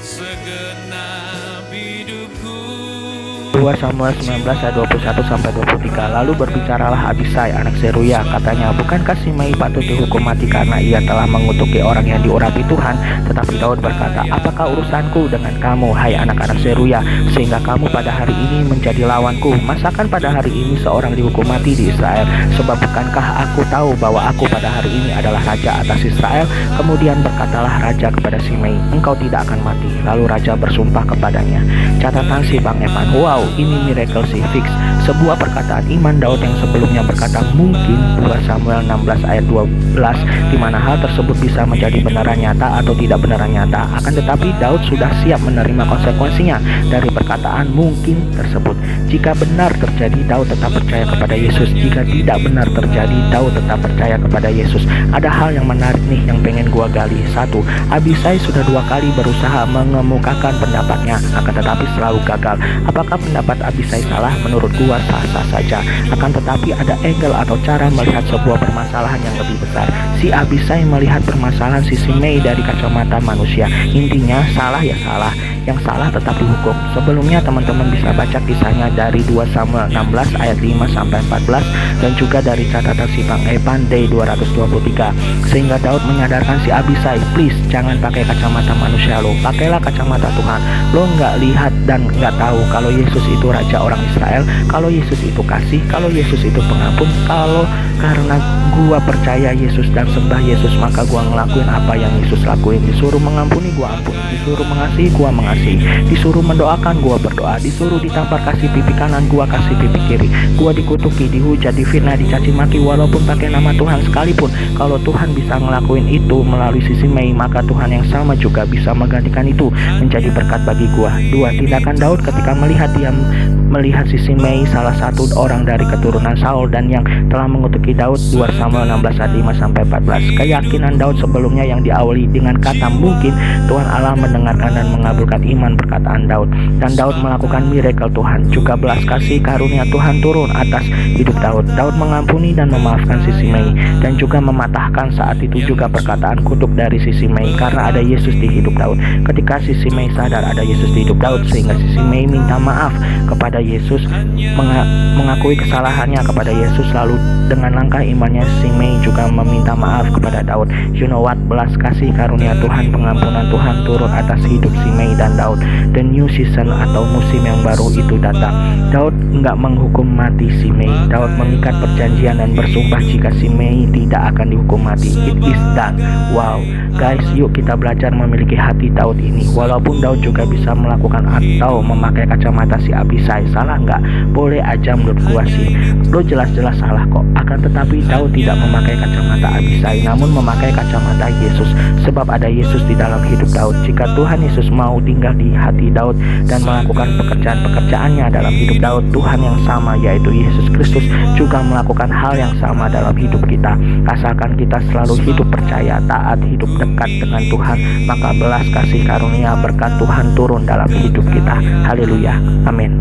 segenap hidupku. 2 Samuel 19 ayat 21 sampai 23. Lalu berbicaralah Abisai anak Seruya, katanya, bukankah Simei patut dihukum mati karena ia telah mengutuki orang yang diurapi Tuhan? Tetapi Daud berkata, apakah urusanku dengan kamu, hai anak-anak Seruya, sehingga kamu pada hari ini menjadi lawanku? Masakan pada hari ini seorang dihukum mati di Israel? Sebab bukankah aku tahu bahwa aku pada hari ini adalah raja atas Israel? Kemudian berkatalah raja kepada Simei, engkau tidak akan mati. Lalu raja bersumpah kepadanya. Catatan si Bang Evan, wow, ini miracle sih, fix. Sebuah perkataan iman Daud yang sebelumnya berkata mungkin, 2 Samuel 16 ayat 12, di mana hal tersebut bisa menjadi benaran nyata atau tidak benaran nyata. Akan tetapi Daud sudah siap menerima konsekuensinya dari perkataan mungkin tersebut. Jika benar terjadi, Daud tetap percaya kepada Yesus. Jika tidak benar terjadi, Daud tetap percaya kepada Yesus. Ada hal yang menarik nih yang pengen gua gali. 1. Abisai sudah 2 kali berusaha mengemukakan pendapatnya, akan tetapi selalu gagal. Apakah pendapat Abisai salah? Menurut gua sah-sah saja. Akan tetapi ada angle atau cara melihat sebuah permasalahan yang lebih besar. Si Abisai melihat permasalahan si Simei dari kacamata manusia. Intinya salah ya salah, yang salah tetap dihukum. Sebelumnya teman-teman bisa baca kisahnya dari 2 Samuel 16 ayat 5 sampai 14 dan juga dari catatan si Bang Evan Day 223. Sehingga Daud menyadarkan si Abisai, please jangan pakai kacamata manusia lo, pakailah kacamata Tuhan. Lo nggak lihat dan nggak tahu kalau Yesus itu raja orang Israel, kalau Yesus itu kasih, kalau Yesus itu pengampun, kalau karena gua percaya Yesus dan sembah Yesus maka gua ngelakuin apa yang Yesus lakuin. Disuruh mengampuni gua ampuni, disuruh mengasihi gua mengasihi, disuruh mendoakan gua berdoa, disuruh ditampar kasih pipi kanan gua kasih pipi kiri, gua dikutuki, dihujat, difitnah, dicaci maki walaupun pakai nama Tuhan sekalipun. Kalau Tuhan bisa ngelakuin itu melalui sisi Mei, maka Tuhan yang sama juga bisa menggantikan itu menjadi berkat bagi gua. 2. Tindakan Daud ketika melihat sisi Mei, salah satu orang dari keturunan Saul dan yang telah mengutuki Daud. 2 Samuel 16 ayat 5 sampai 14. Keyakinan Daud sebelumnya yang diawali dengan kata mungkin, Tuhan Allah mendengarkan dan mengabulkan iman perkataan Daud, dan Daud melakukan miracle Tuhan. Juga belas kasih karunia Tuhan turun atas hidup Daud. Daud mengampuni dan memaafkan sisi Mei, dan juga mematahkan saat itu juga perkataan kutuk dari sisi Mei karena ada Yesus di hidup Daud. Ketika sisi Mei sadar ada Yesus di hidup Daud, sehingga sisi Mei minta maaf kepada Yesus, mengakui kesalahannya kepada Yesus. Lalu dengan langkah imannya si Mei juga meminta maaf kepada Daud. You know what? Belas kasih karunia Tuhan, pengampunan Tuhan turun atas hidup si Mei dan Daud. The new season atau musim yang baru itu datang. Daud enggak menghukum mati si Mei. Daud mengikat perjanjian dan bersumpah jika si Mei tidak akan dihukum mati. It is done. Wow, guys, yuk kita belajar memiliki hati Daud ini. Walaupun Daud juga bisa melakukan atau memakai kacamata si Abisai, salah nggak? Boleh aja menurut gua sih. Lo jelas-jelas salah kok. Akan tetapi Daud tidak memakai kacamata Abisai, namun memakai kacamata Yesus. Sebab ada Yesus di dalam hidup Daud. Jika Tuhan Yesus mau tinggal di hati Daud dan melakukan pekerjaan-pekerjaannya dalam hidup Daud, Tuhan yang sama yaitu Yesus Kristus juga melakukan hal yang sama dalam hidup kita. Asalkan kita selalu hidup percaya, taat, hidup dekat dengan Tuhan, maka belas kasih karunia berkat Tuhan turun dalam hidup kita. Haleluya. Amin.